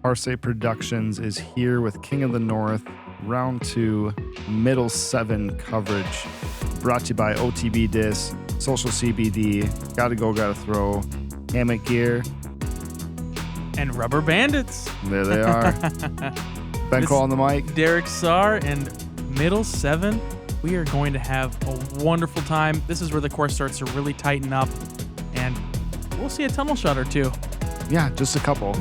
Parsay Productions is here with King of the North, round 2, middle 7 coverage. Brought to you by OTB Disc, Social CBD, Gotta Go, Gotta Throw, Hammock Gear, and Rubber Bandits. There they are. Ben Kroll on the mic. Derek Sahr and middle 7. We are going to have a wonderful time. This is where the course starts to really tighten up, and we'll see a tunnel shot or two. Yeah, just a couple.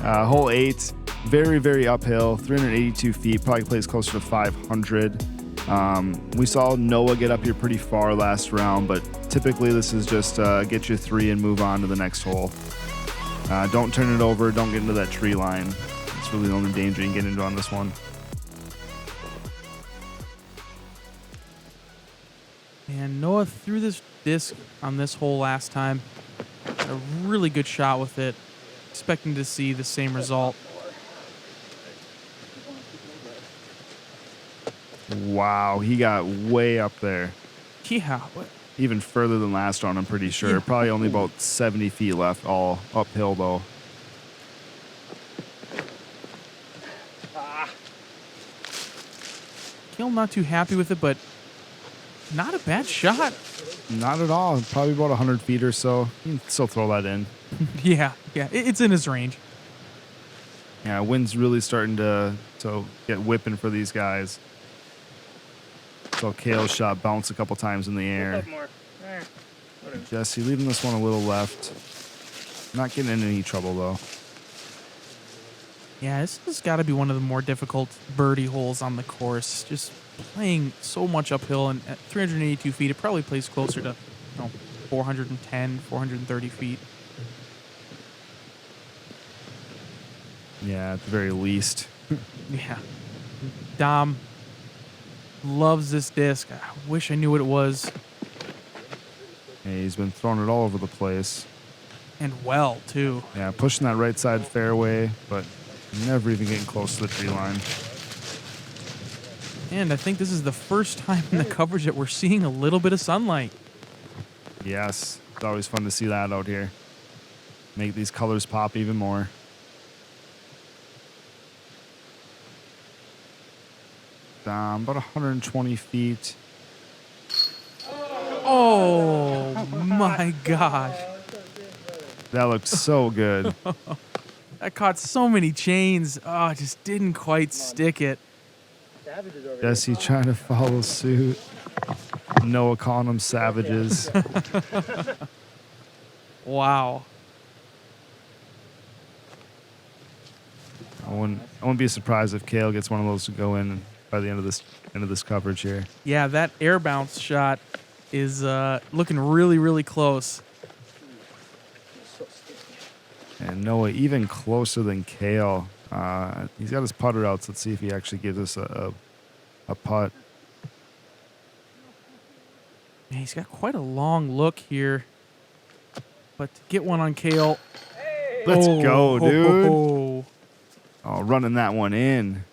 Hole 8, very, very uphill, 382 feet, probably plays closer to 500. We saw Noah get up here pretty far last round, but typically this is just get your 3 and move on to the next hole. Don't turn it over, don't get into that tree line. It's really the only danger you can get into on this one. And Noah threw this disc on this hole last time. Had a really good shot with it. Expecting to see the same result. Wow, he got way up there. Yeah. Even further than last round, I'm pretty sure. Yeah. Probably only about 70 feet left, all uphill though. Cale not too happy with it, but not a bad shot. Not at all. Probably about 100 feet or so. You can still throw that in. Yeah, it's in his range. Yeah, wind's really starting to get whipping for these guys. So Cale's shot bounced a couple times in the air. Jesse leaving this one a little left. Not getting in any trouble though. Yeah, this has got to be one of the more difficult birdie holes on the course. Just playing so much uphill, and at 382 feet, it probably plays closer to 410, 430 feet. Yeah, at the very least. Yeah. Dom loves this disc. I wish I knew what it was. Yeah, he's been throwing it all over the place. And well, too. Yeah, pushing that right side fairway, but never even getting close to the tree line. And I think this is the first time in the coverage that we're seeing a little bit of sunlight. Yes, it's always fun to see that out here. Make these colors pop even more. Down about 120 feet. Oh, my gosh. That looks so good. That caught so many chains. Oh, it just didn't quite stick it. Jesse trying to follow suit. Noah calling them savages. Wow. I wouldn't be surprised if Cale gets one of those to go in by the end of this coverage here. Yeah, that air bounce shot is looking really, really close. And Noah even closer than Cale. He's got his putter out, so let's see if he actually gives us a putt. Yeah, he's got quite a long look here. But to get one on Cale. Let's go, dude. Oh. Oh, running that one in.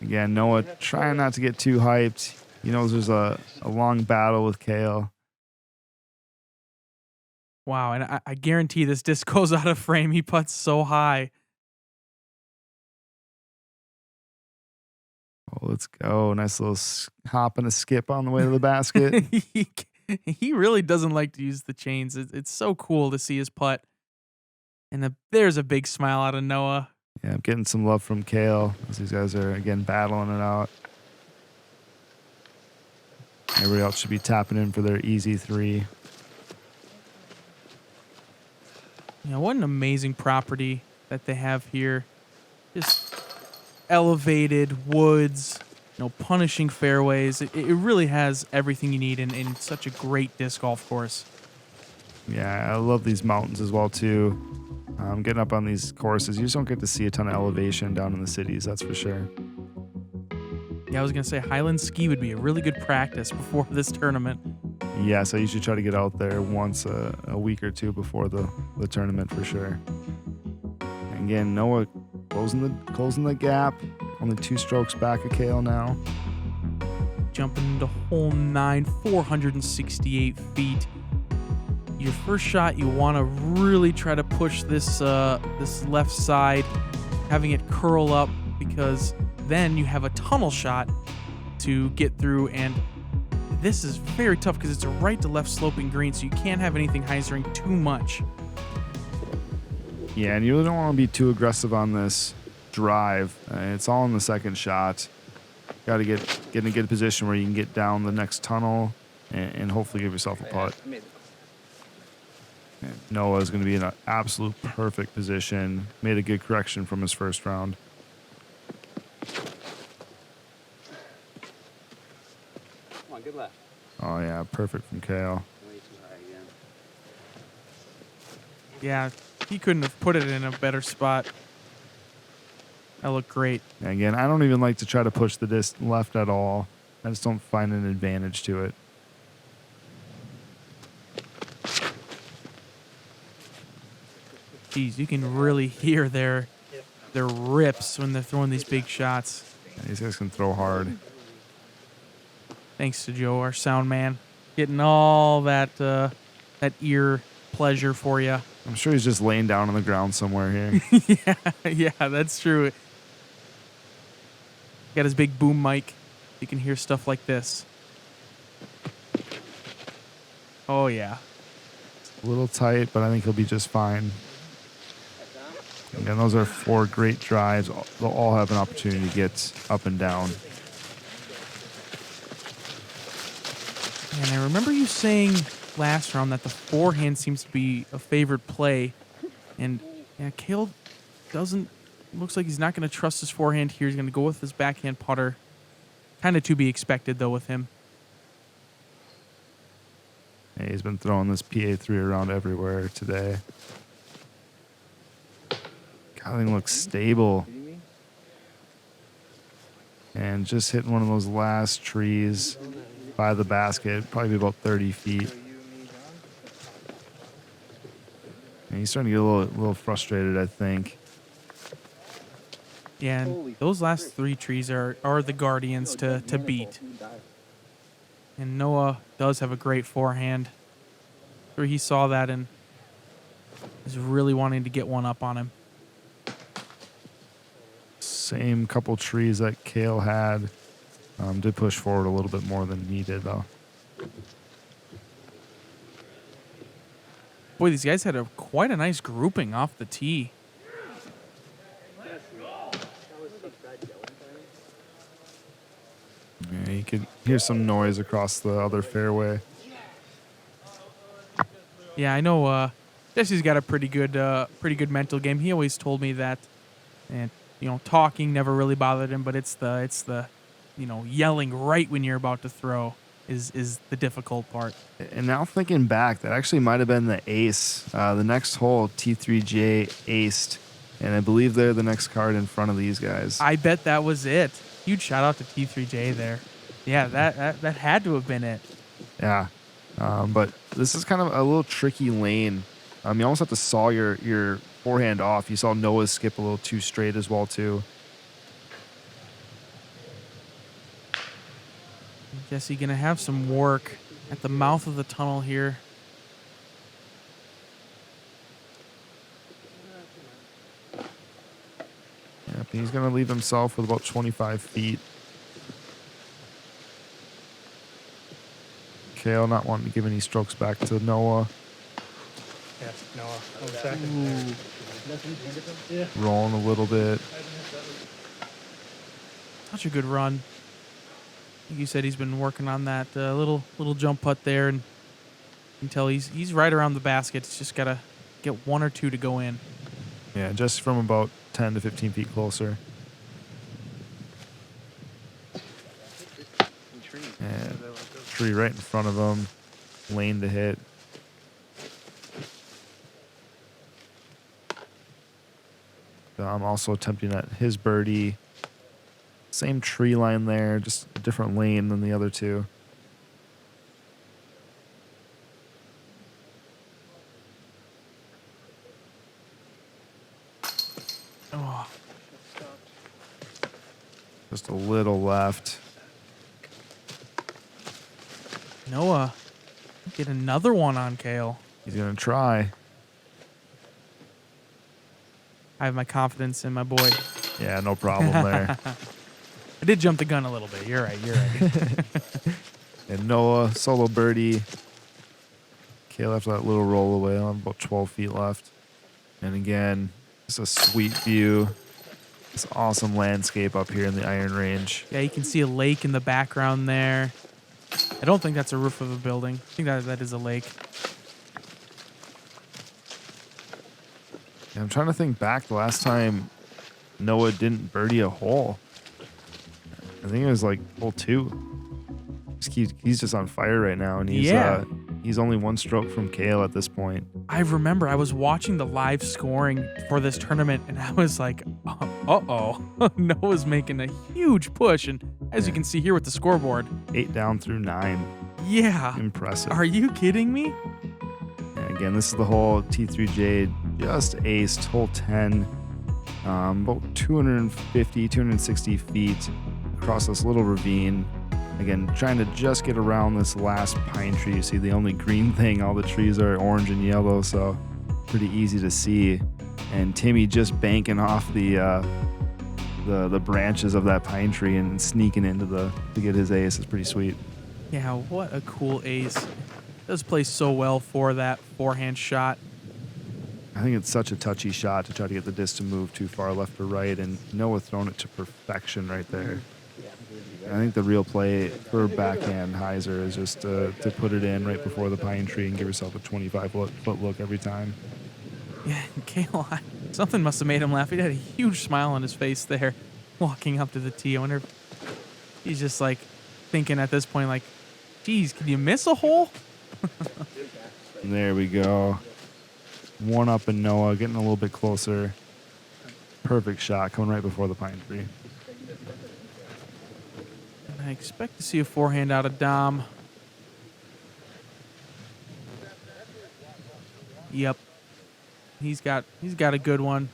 Again, Noah trying not to get too hyped. He knows there's a long battle with Cale. Wow, and I guarantee this disc goes out of frame. He putts so high. Oh, let's go. Nice little hop and a skip on the way to the basket. He really doesn't like to use the chains. It's so cool to see his putt. And there's a big smile out of Noah. Yeah, I'm getting some love from Cale as these guys are, again, battling it out. Everybody else should be tapping in for their easy 3. You know, what an amazing property that they have here. Just elevated woods, punishing fairways. It really has everything you need in such a great disc golf course. Yeah, I love these mountains as well, too. Getting up on these courses, you just don't get to see a ton of elevation down in the cities, that's for sure. Yeah, I was going to say Highland ski would be a really good practice before this tournament. Yes, I usually try to get out there once a week or two before the tournament for sure. And again, Noah closing the gap. Only 2 strokes back of Cale now. Jumping into hole 9, 468 feet. your first shot, you want to really try to push this this left side, having it curl up, because then you have a tunnel shot to get through, and this is very tough because it's a right to left sloping green, so you can't have anything hyzering too much. Yeah, and you really don't want to be too aggressive on this drive. It's all in the second shot. Got to get in a good position where you can get down the next tunnel and hopefully give yourself a putt. And Noah is going to be in an absolute perfect position. Made a good correction from his first round. Come on, good left. Oh, yeah, perfect from Cale. Way too high again. Yeah, he couldn't have put it in a better spot. That looked great. And again, I don't even like to try to push the disc left at all. I just don't find an advantage to it. Jeez, you can really hear their rips when they're throwing these big shots. Yeah, these guys can throw hard. Thanks to Joe, our sound man, getting all that that ear pleasure for you. I'm sure he's just laying down on the ground somewhere here. Yeah, that's true. Got his big boom mic. You can hear stuff like this. Oh, yeah. A little tight, but I think he'll be just fine. Again, those are 4 great drives. They'll all have an opportunity to get up and down. And I remember you saying last round that the forehand seems to be a favorite play. And yeah, Cale looks like he's not going to trust his forehand here. He's going to go with his backhand putter. Kind of to be expected, though, with him. Yeah, he's been throwing this PA3 around everywhere today. God, thing looks stable. And just hitting one of those last trees by the basket, probably about 30 feet. And he's starting to get a little frustrated, I think. Yeah, and those last 3 trees are the guardians to beat. And Noah does have a great forehand. Sure, he saw that and is really wanting to get one up on him. Same couple trees that Cale had. Did push forward a little bit more than he did, though. Boy, these guys had quite a nice grouping off the tee. Yeah, you could hear some noise across the other fairway. Yeah, I know. Jesse's got a pretty good mental game. He always told me that, and talking never really bothered him, but it's the yelling right when you're about to throw is the difficult part. And now thinking back, that actually might have been the ace. The next hole, T3J aced, and I believe they're the next card in front of these guys. I bet that was it. Huge shout out to T3J there. Yeah, that had to have been it. Yeah. But this is kind of a little tricky lane. You almost have to saw your forehand off. You saw Noah skip a little too straight as well, too. Jesse gonna have some work at the mouth of the tunnel here. Yep, he's going to leave himself with about 25 feet. Cale not wanting to give any strokes back to Noah. Yes, Noah. Second. Rolling a little bit. Such a good run. You said he's been working on that little jump putt there, and you can tell he's right around the basket. It's just gotta get 1 or 2 to go in. Yeah, just from about 10 to 15 feet closer. And tree right in front of him. Lane to hit. I'm also attempting at his birdie. Same tree line there, just a different lane than the other 2. Oh, Just a little left. Noah, get another one on Cale. He's going to try. I have my confidence in my boy. Yeah, no problem there. I did jump the gun a little bit. You're right. And Noah, solo birdie. Cale after that little roll away on about 12 feet left. And again, it's a sweet view. This awesome landscape up here in the Iron Range. Yeah, you can see a lake in the background there. I don't think that's a roof of a building. I think that is a lake. And I'm trying to think back the last time Noah didn't birdie a hole. I think it was like hole 2. He's just on fire right now, and he's only 1 stroke from Cale at this point. I remember I was watching the live scoring for this tournament, and I was like, uh-oh. Noah's making a huge push, and as you can see here with the scoreboard. 8 down through 9. Yeah. Impressive. Are you kidding me? And again, this is the hole T3J just aced, hole 10. About 250, 260 feet across this little ravine. Again, trying to just get around this last pine tree. You see the only green thing, all the trees are orange and yellow, so pretty easy to see. And Timmy just banking off the branches of that pine tree and sneaking into to get his ace is pretty sweet. Yeah, what a cool ace. Does play so well for that forehand shot. I think it's such a touchy shot to try to get the disc to move too far left or right, and Noah thrown it to perfection right there. I think the real play for backhand hyzer is just to put it in right before the pine tree and give yourself a 25-foot look every time. Yeah, Cale, something must have made him laugh. He had a huge smile on his face there walking up to the tee. I wonder if he's just like thinking at this point, like, geez, can you miss a hole? There we go. 1 up in Noah, getting a little bit closer. Perfect shot coming right before the pine tree. I expect to see a forehand out of Dom. Yep. He's got a good one.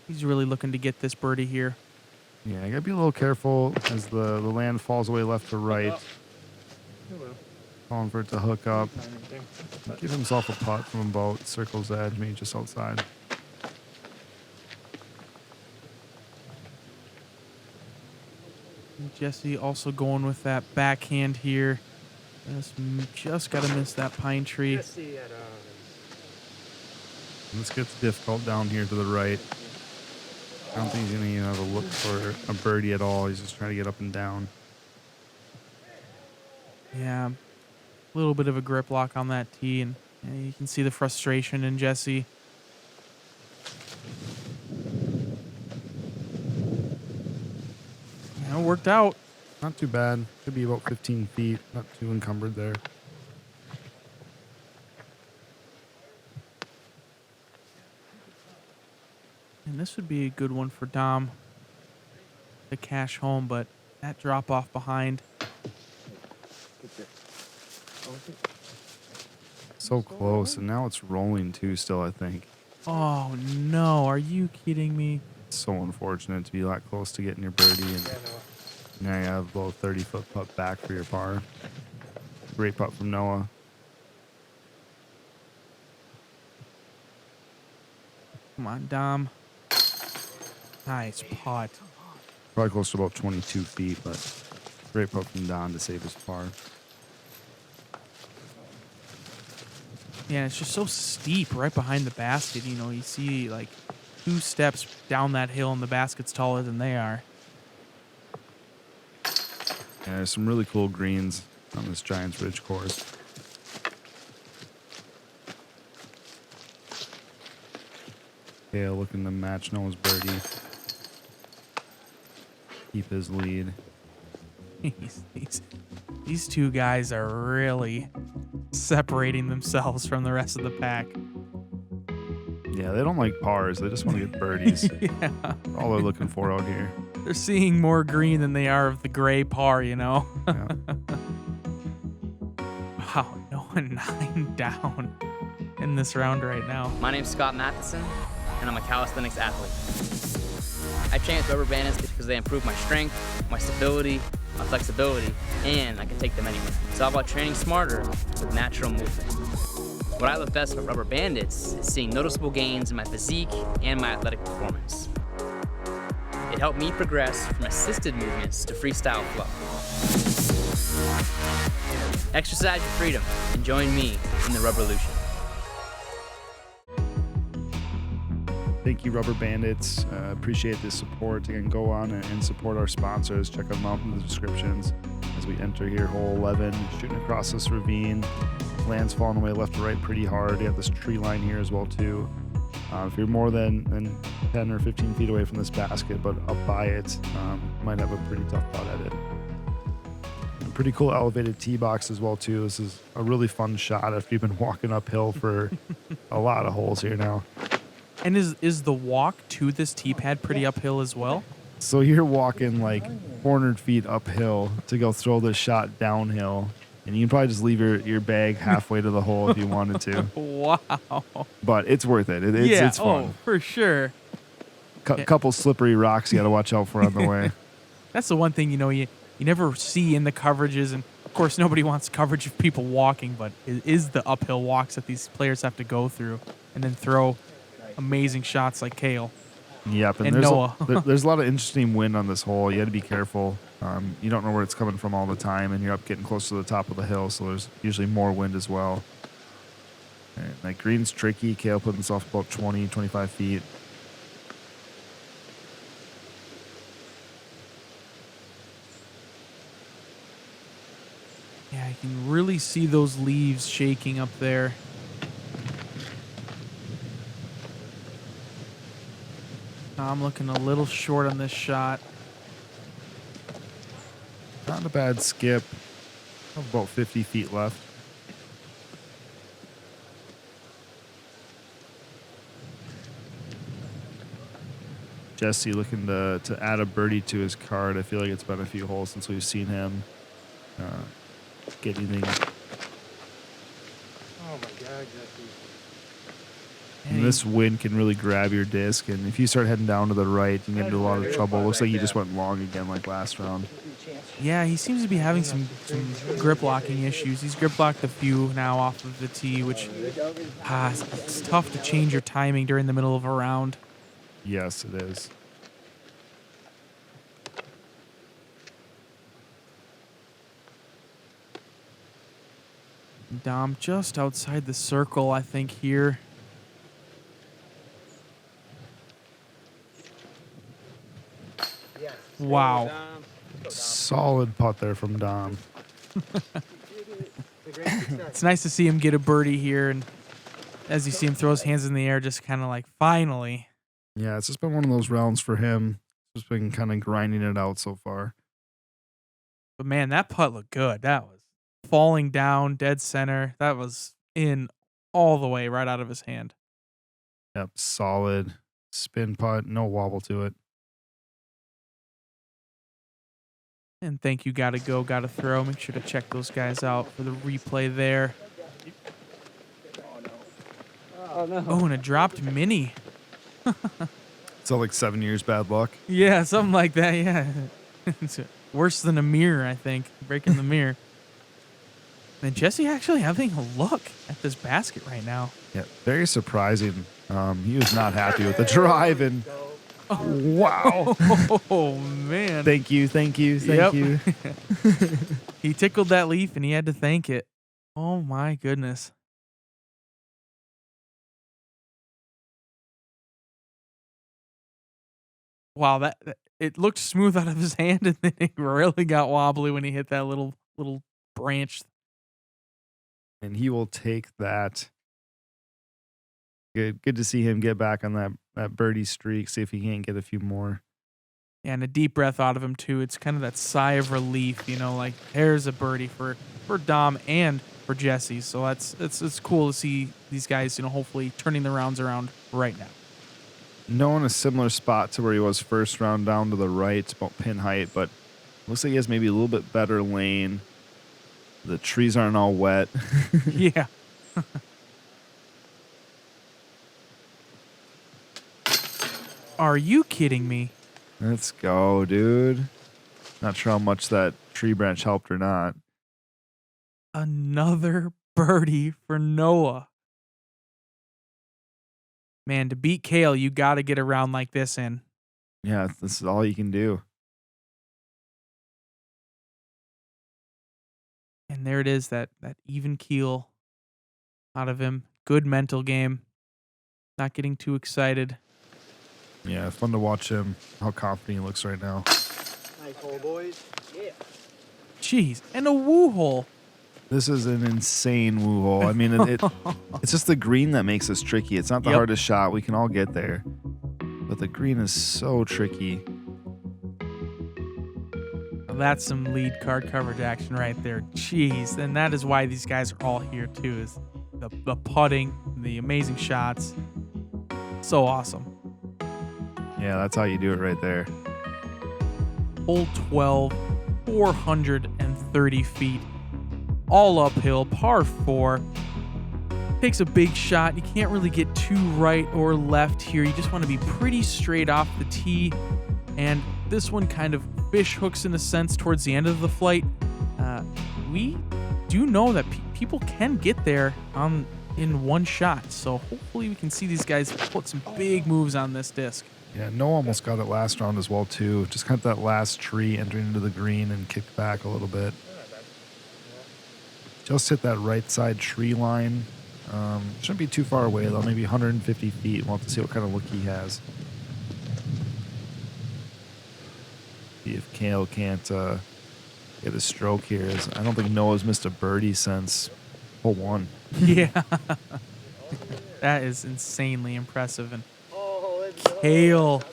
He's really looking to get this birdie here. Yeah, I gotta be a little careful as the land falls away left to right. Calling for it to hook up. Give himself a putt from about circle's edge, maybe just outside. Jesse also going with that backhand here. Just got to miss that pine tree. This gets difficult down here to the right. I don't think he's going to even have a look for a birdie at all. He's just trying to get up and down. Yeah, a little bit of a grip lock on that tee, and you can see the frustration in Jesse. It worked out. Not too bad. Could be about 15 feet. Not too encumbered there. And this would be a good one for Dom to cash home, but that drop off behind. So close, and now it's rolling too still, I think. Oh, no. Are you kidding me? So unfortunate to be that close to getting your birdie, and now you have about a 30-foot putt back for your par. Great putt from Noah. Come on, Dom. Nice putt. Probably close to about 22 feet, but great putt from Don to save his par. Yeah, it's just so steep right behind the basket. You know, you see like 2 steps down that hill and the basket's taller than they are. Yeah, there's some really cool greens on this Giants Ridge course. Cale looking to match Noah's birdie. Keep his lead. These 2 guys are really separating themselves from the rest of the pack. Yeah, they don't like pars. They just want to get birdies. Yeah. All they're looking for out here. They're seeing more green than they are of the gray par, you know? Yeah. Wow, Noah 9 down in this round right now. My name's Scott Matheson, and I'm a calisthenics athlete. I train with rubber bands because they improve my strength, my stability, my flexibility, and I can take them anywhere. It's all about training smarter with natural movement. What I love best about Rubber Bandits is seeing noticeable gains in my physique and my athletic performance. It helped me progress from assisted movements to freestyle flow. Exercise your freedom and join me in the Rubberlution. Thank you, Rubber Bandits. Appreciate the support. Again, go on and support our sponsors. Check them out in the descriptions as we enter here, hole 11, shooting across this ravine. Land's falling away left to right pretty hard. You have this tree line here as well, too. If you're more than 10 or 15 feet away from this basket, but up by it, you might have a pretty tough putt at it. Pretty cool elevated tee box as well, too. This is a really fun shot after you've been walking uphill for a lot of holes here now. And is the walk to this tee pad pretty uphill as well? So you're walking like 400 feet uphill to go throw this shot downhill, and you can probably just leave your bag halfway to the hole if you wanted to. Wow. But it's worth it. It's fun. Oh, for sure. Couple slippery rocks you got to watch out for on the way. That's the one thing, you never see in the coverages, and of course nobody wants coverage of people walking, but it is the uphill walks that these players have to go through and then throw amazing shots like Cale. Yep, and Noah. There's a lot of interesting wind on this hole. You got to be careful. You don't know where it's coming from all the time, and you're up getting close to the top of the hill, so there's usually more wind as well. And that green's tricky. Cale put himself about 20, 25 feet. Yeah, I can really see those leaves shaking up there. I'm looking a little short on this shot. Not a bad skip. About 50 feet left. Jesse looking to add a birdie to his card. I feel like it's been a few holes since we've seen him get anything. Oh my God, Jesse. And this wind can really grab your disc, and if you start heading down to the right, you can get into a lot of trouble. Looks like he just went long again like last round. Yeah, he seems to be having some grip locking issues. He's grip locked a few now off of the tee, which it's tough to change your timing during the middle of a round. Yes, it is. Dom just outside the circle, I think, here. Wow. Solid putt there from Dom. It's nice to see him get a birdie here, and as you see him throw his hands in the air, just kind of like, finally. Yeah, it's just been one of those rounds for him. Just been kind of grinding it out so far. But man, that putt looked good. That was falling down, dead center. That was in all the way right out of his hand. Yep, solid spin putt, no wobble to it. And thank you, Gotta Go, Gotta Throw. Make sure to check those guys out for the replay there. Oh, no. Oh, and a dropped mini. So like 7 years bad luck. Yeah, something like that, yeah. It's worse than a mirror, I think. Breaking the mirror. And Jesse actually having a look at this basket right now. Yeah, very surprising. He was not happy with the drive, and wow. Oh, man. Thank you. He tickled that leaf, and he had to thank it. Oh, my goodness. Wow, that it looked smooth out of his hand, and then it really got wobbly when he hit that little branch. And he will take that. Good to see him get back on that birdie streak. See if he can't get a few more. Yeah, and a deep breath out of him too. It's kind of that sigh of relief, like there's a birdie for Dom and for Jesse. So it's cool to see these guys, hopefully turning the rounds around right now. No, in a similar spot to where he was first round, down to the right, about pin height, but looks like he has maybe a little bit better lane. The trees aren't all wet. Yeah. Are you kidding me? Let's go, dude. Not sure how much that tree branch helped or not. Another birdie for Noah. Man, to beat Cale, you got to get a round like this in. Yeah, this is all you can do. And there it is, that even keel out of him. Good mental game. Not getting too excited. Yeah, fun to watch him, how confident he looks right now. Nice hole, boys. Yeah. Jeez, and a woo hole. This is an insane woo hole. I mean, it's just the green that makes this tricky. It's not the Yep. hardest shot. We can all get there. But the green is so tricky. Well, that's some lead card coverage action right there. Jeez, and that is why these guys are all here too, is the putting, the amazing shots. So awesome. Yeah, that's how you do it right there. Hole 12, 430 feet. All uphill, par 4. Takes a big shot. You can't really get too right or left here. You just want to be pretty straight off the tee. And this one kind of fish hooks in a sense towards the end of the flight. We do know that people can get there in one shot. So hopefully we can see these guys put some big moves on this disc. Yeah, Noah almost got it last round as well, too. Just kind of that last tree entering into the green and kicked back a little bit. Just hit that right side tree line. Shouldn't be too far away, though. Maybe 150 feet. We'll have to see what kind of look he has. See if Cale can't get a stroke here. I don't think Noah's missed a birdie since hole 1. Yeah. That is insanely impressive. And Cale.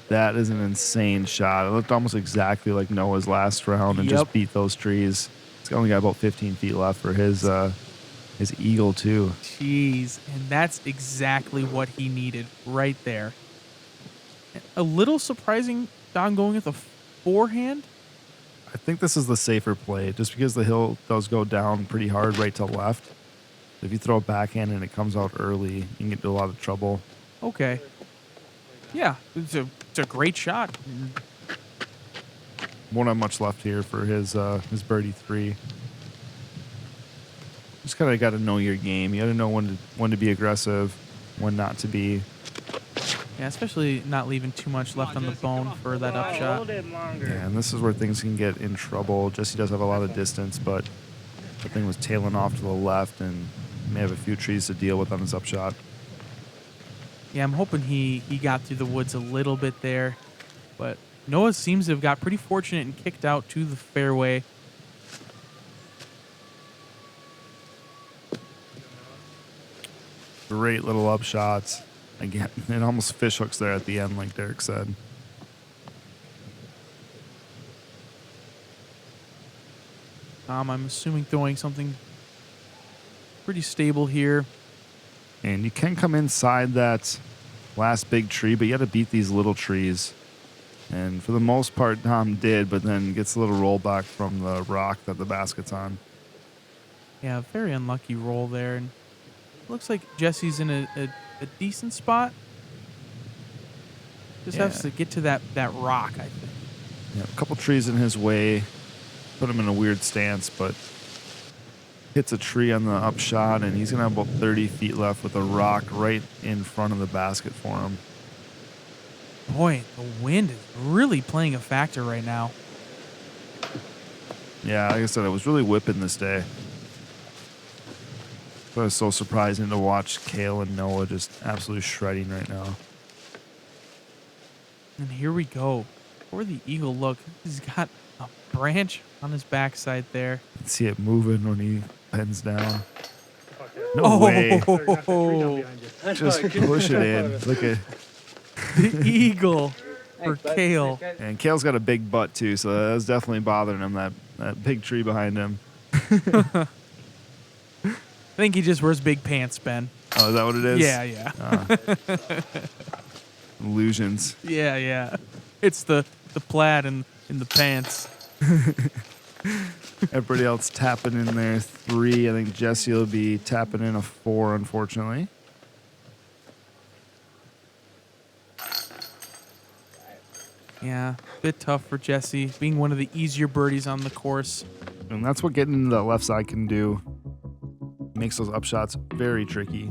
That is an insane shot. It looked almost exactly like Noah's last round and Yep. just beat those trees. He's only got about 15 feet left for his eagle, too. Jeez. And that's exactly what he needed right there. A little surprising, Don going with a forehand. I think this is the safer play, just because the hill does go down pretty hard right to left. If you throw a backhand and it comes out early, you can get into a lot of trouble. Okay. Yeah, it's a great shot. Won't have much left here for his birdie 3. Just kind of got to know your game. You got to know when to be aggressive, when not to be. Yeah, especially not leaving too much left on the bone for that A upshot. little bit longer. Yeah, and this is where things can get in trouble. Jesse does have a lot of distance, but the thing was tailing off to the left and may have a few trees to deal with on his upshot. Yeah, I'm hoping he got through the woods a little bit there. But Noah seems to have got pretty fortunate and kicked out to the fairway. Great little upshots. Again, it almost fish hooks there at the end, like Derek said. I'm assuming throwing something pretty stable here. And you can come inside that last big tree, but you got to beat these little trees. And for the most part, Tom did, but then gets a little rollback from the rock that the basket's on. Yeah, very unlucky roll there. And looks like Jesse's in a decent spot. Just has to get to that rock, I think. Yeah, a couple trees in his way. Put him in a weird stance, but hits a tree on the upshot, and he's going to have about 30 feet left with a rock right in front of the basket for him. Boy, the wind is really playing a factor right now. Yeah, like I said, it was really whipping this day. It was so surprising to watch Cale and Noah just absolutely shredding right now. And here we go. For the eagle look, he's got a branch on his backside there. You can see it moving when he bends down. Fuck yeah. No way. Sorry, got the tree down behind you. Just push it in. Look at, The eagle for Thanks, bud. Cale. Thanks, guys. and Cale's got a big butt too, so that was definitely bothering him, that big tree behind him. I think he just wears big pants, Ben. Oh, is that what it is? Yeah. Illusions. Yeah. It's the plaid in the pants. Everybody else tapping in their 3. I think Jesse will be tapping in a 4, unfortunately. Yeah, bit tough for Jesse, being one of the easier birdies on the course. And that's what getting into the left side can do. Makes those upshots very tricky.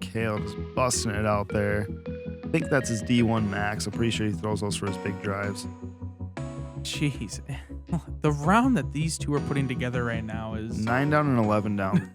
Cale just busting it out there. I think that's his D1 max. I'm pretty sure he throws those for his big drives. Jeez. The round that these two are putting together right now is 9 down and 11 down.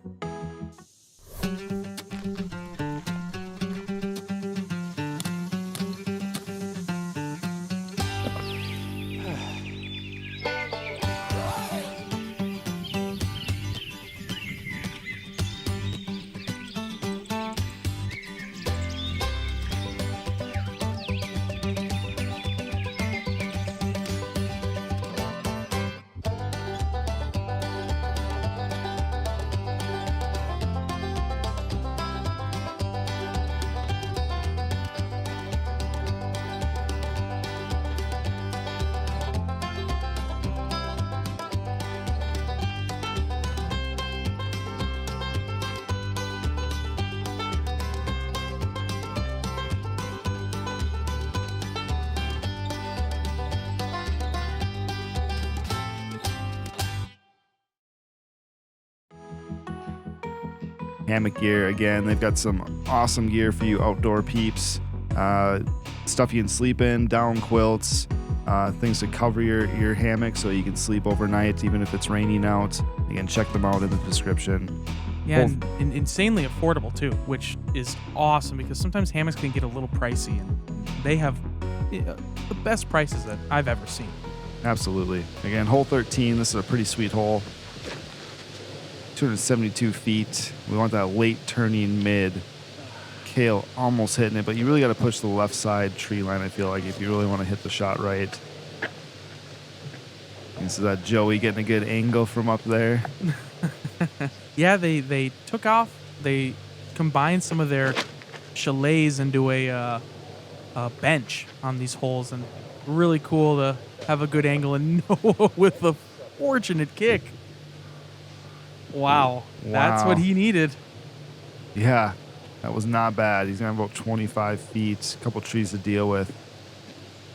Hammock gear again. They've got some awesome gear for you outdoor peeps. Stuff you can sleep in, down quilts, things to cover your hammock so you can sleep overnight even if it's raining out. Again, check them out in the description. Yeah, and insanely affordable too, which is awesome because sometimes hammocks can get a little pricey, and they have the best prices that I've ever seen. Absolutely. Again, hole 13. This is a pretty sweet hole. 272 feet. We want that late turning mid. Cale almost hitting it, but you really got to push the left side tree line, I feel like, if you really want to hit the shot right. This is that Joey getting a good angle from up there. Yeah, they took off. They combined some of their chalets into a bench on these holes, and really cool to have a good angle and Noah with a fortunate kick. Wow, that's what he needed. Yeah, that was not bad. He's got about 25 feet, a couple trees to deal with.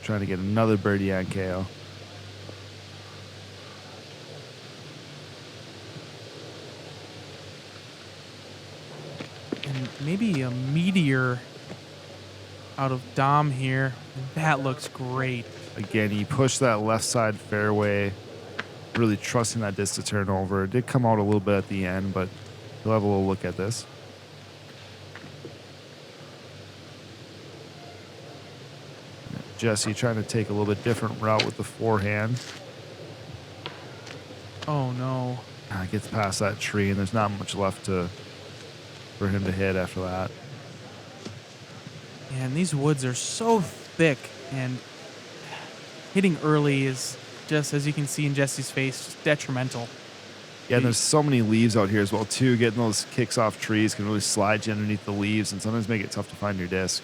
Trying to get another birdie on Cale. And maybe a meteor out of Dom here. That looks great. Again, he pushed that left side fairway, really trusting that disc to turn over. It did come out a little bit at the end, but we'll have a little look at this. Jesse trying to take a little bit different route with the forehand. Oh, no. Gets past that tree, and there's not much left for him to hit after that. And these woods are so thick, and hitting early is just, as you can see in Jesse's face, just detrimental. Yeah, and there's so many leaves out here as well, too. Getting those kicks off trees can really slide you underneath the leaves and sometimes make it tough to find your disc.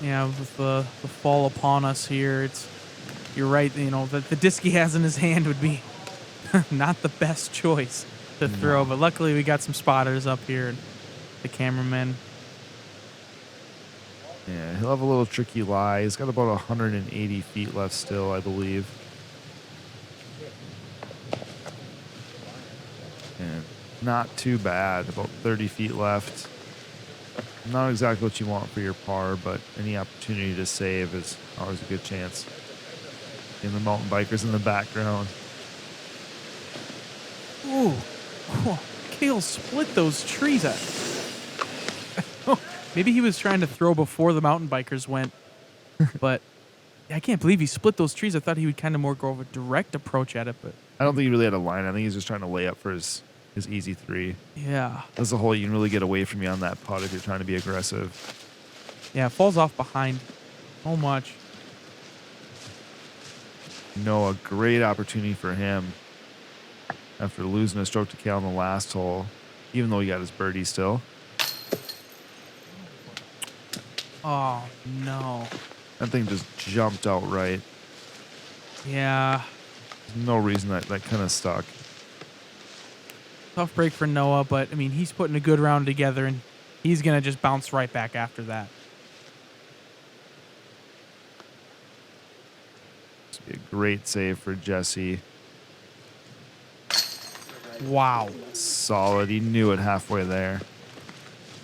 Yeah, with the fall upon us here, you're right, the disc he has in his hand would be not the best choice to throw, but luckily we got some spotters up here and the cameraman. Yeah, he'll have a little tricky lie. He's got about 180 feet left still, I believe. And not too bad, about 30 feet left. Not exactly what you want for your par, but any opportunity to save is always a good chance. And the mountain bikers in the background. Ooh, Cale split those trees up. Maybe he was trying to throw before the mountain bikers went, but I can't believe he split those trees. I thought he would kind of more go of a direct approach at it, but I don't think he really had a line. I think he's just trying to lay up for his easy three. yeah. As a whole, you can really get away from you on that putt if you're trying to be aggressive. Yeah, it falls off behind so much. No, a great opportunity for him after losing a stroke to Cale in the last hole, even though he got his birdie still. Oh, no. That thing just jumped out right. Yeah. There's no reason that kind of stuck. Tough break for Noah, but, I mean, he's putting a good round together, and he's going to just bounce right back after that. This would be a great save for Jesse. Wow. Solid. He knew it halfway there.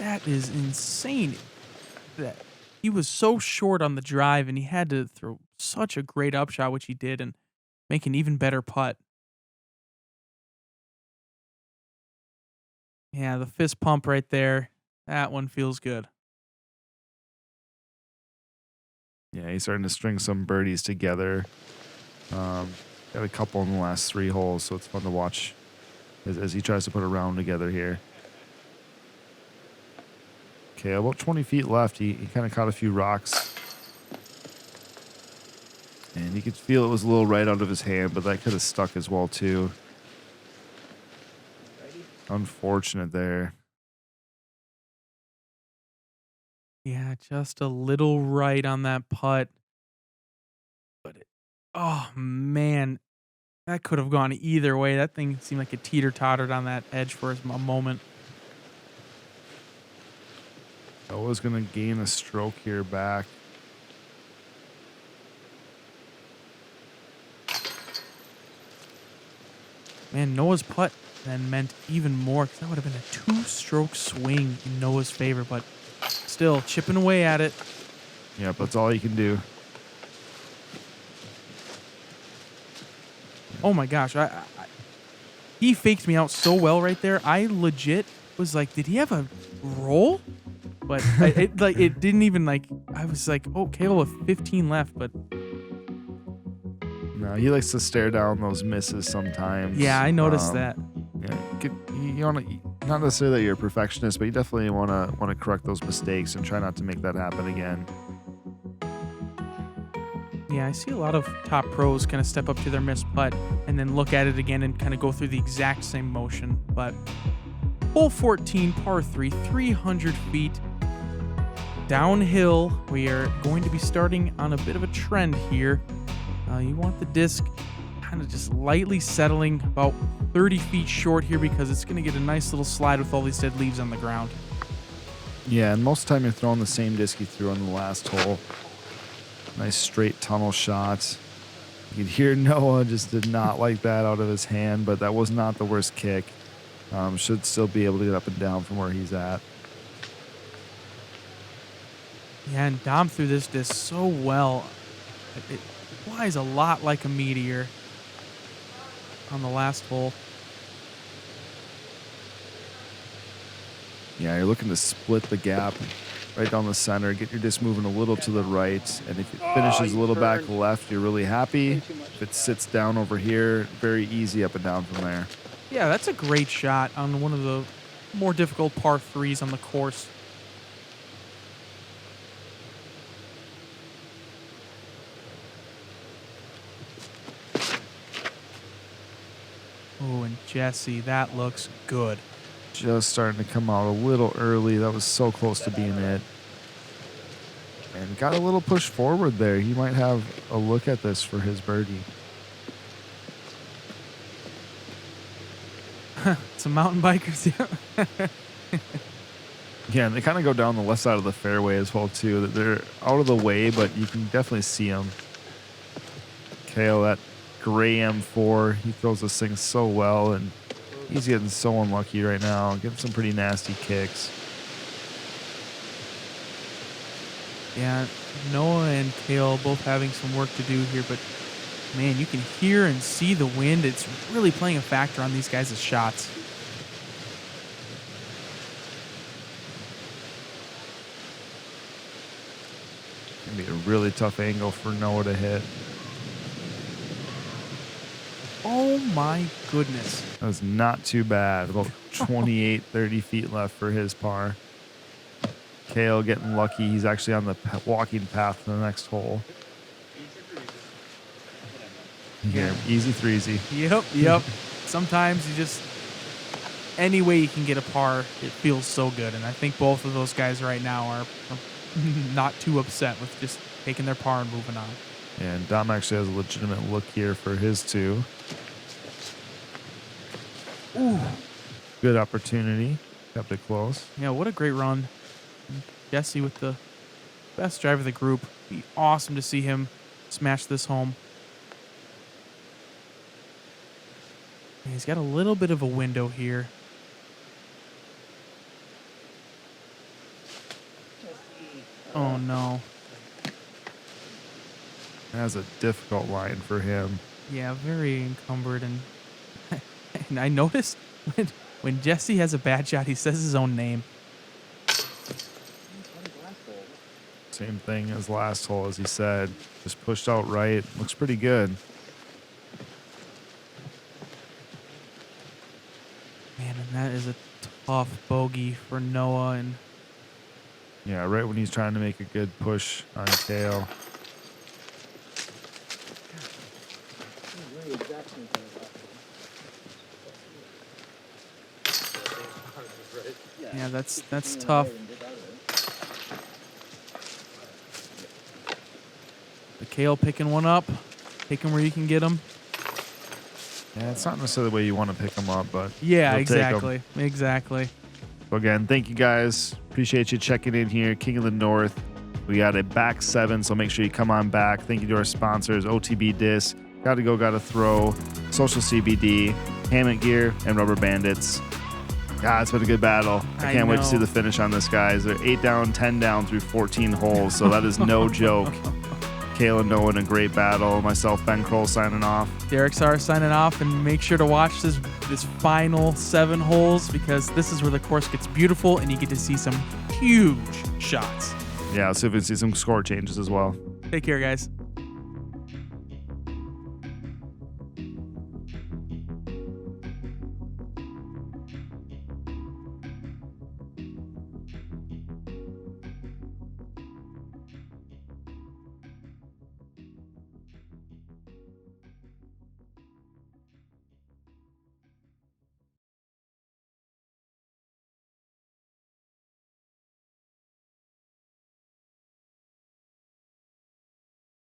That is insane. That he was so short on the drive, and he had to throw such a great upshot, which he did, and make an even better putt. Yeah, the fist pump right there. That one feels good. Yeah, he's starting to string some birdies together. Got a couple in the last 3 holes, so it's fun to watch as he tries to put a round together here. Okay, about 20 feet left. He kind of caught a few rocks. And he could feel it was a little right out of his hand, but that could have stuck as well, too. Unfortunate there. Yeah, just a little right on that putt. But oh man, that could have gone either way. That thing seemed like it teeter-tottered on that edge for a moment. Noah's going to gain a stroke here back. Man, Noah's putt then meant even more because that would have been a 2-stroke swing in Noah's favor, but still chipping away at it. Yep, that's all he can do. Oh my gosh, he faked me out so well right there. I legit was like, did he have a roll? But it didn't even like. I was like, oh, Cale with 15 left, but No, he likes to stare down those misses sometimes. yeah, I noticed that. Yeah, you want to, not necessarily that you're a perfectionist, but you definitely want to correct those mistakes and try not to make that happen again. Yeah, I see a lot of top pros kind of step up to their missed putt and then look at it again and kind of go through the exact same motion. But hole 14, par 3, 300 feet downhill. We are going to be starting on a bit of a trend here. You want the disc kind of just lightly settling about 30 feet short here because it's going to get a nice little slide with all these dead leaves on the ground. Yeah, and most of the time you're throwing the same disc you threw on the last hole. Nice straight tunnel shot. You could hear Noah just did not like that out of his hand, but that was not the worst kick. Should still be able to get up and down from where he's at. Yeah, and Dom threw this disc so well. It flies a lot like a meteor on the last hole. Yeah, you're looking to split the gap right down the center, get your disc moving a little to the right, and if it finishes a little back left, you're really happy. If it sits down over here, very easy up and down from there. Yeah, that's a great shot on one of the more difficult par 3s on the course. Oh, and Jesse, that looks good. Just starting to come out a little early. That was so close to being it. And got a little push forward there. He might have a look at this for his birdie. Some mountain bikers, yeah. Yeah, and they kind of go down the left side of the fairway as well, too. They're out of the way, but you can definitely see them. Cale, that gray M4, he throws this thing so well, and he's getting so unlucky right now, getting some pretty nasty kicks. Yeah, Noah and Cale both having some work to do here, but man, you can hear and see the wind. It's really playing a factor on these guys' shots. Gonna be a really tough angle for Noah to hit. Oh my goodness. That was not too bad. About 28, 30 feet left for his par. Cale getting lucky. He's actually on the walking path to the next hole. Yeah, easy threezy. Yep. Sometimes you just, any way you can get a par, it feels so good. And I think both of those guys right now are not too upset with just taking their par and moving on. And Dom actually has a legitimate look here for his two. Ooh. Good opportunity. Kept it close. Yeah, what a great run. And Jesse with the best drive of the group. Be awesome to see him smash this home. Yeah, he's got a little bit of a window here. Oh no. That's a difficult line for him. Yeah, very encumbered, and and I noticed when Jesse has a bad shot, he says his own name. Same thing as last hole, as he said. Just pushed out right. Looks pretty good. Man, and that is a tough bogey for Noah, and Yeah, right when he's trying to make a good push on Cale. yeah, that's tough. The Cale picking one up, take him where you can get him. Yeah, it's not necessarily the way you want to pick him up, but Yeah, you'll take 'em. exactly, exactly. So again, thank you guys. Appreciate you checking in here. King of the North. We got a back 7, so make sure you come on back. Thank you to our sponsors, OTB Disc, Gotta Go, Gotta Throw, Social CBD, Hammock Gear, and Rubber Bandits. God, it's been a good battle. I can't wait to see know. the finish on this, guys. They're 8 down, 10 down through 14 holes, so that is no joke. Cale and Noah in a great battle. Myself, Ben Kroll, signing off. Derek Sahr signing off, and make sure to watch this final 7 holes, because this is where the course gets beautiful and you get to see some huge shots. Yeah, let's see if we can see some score changes as well. Take care, guys.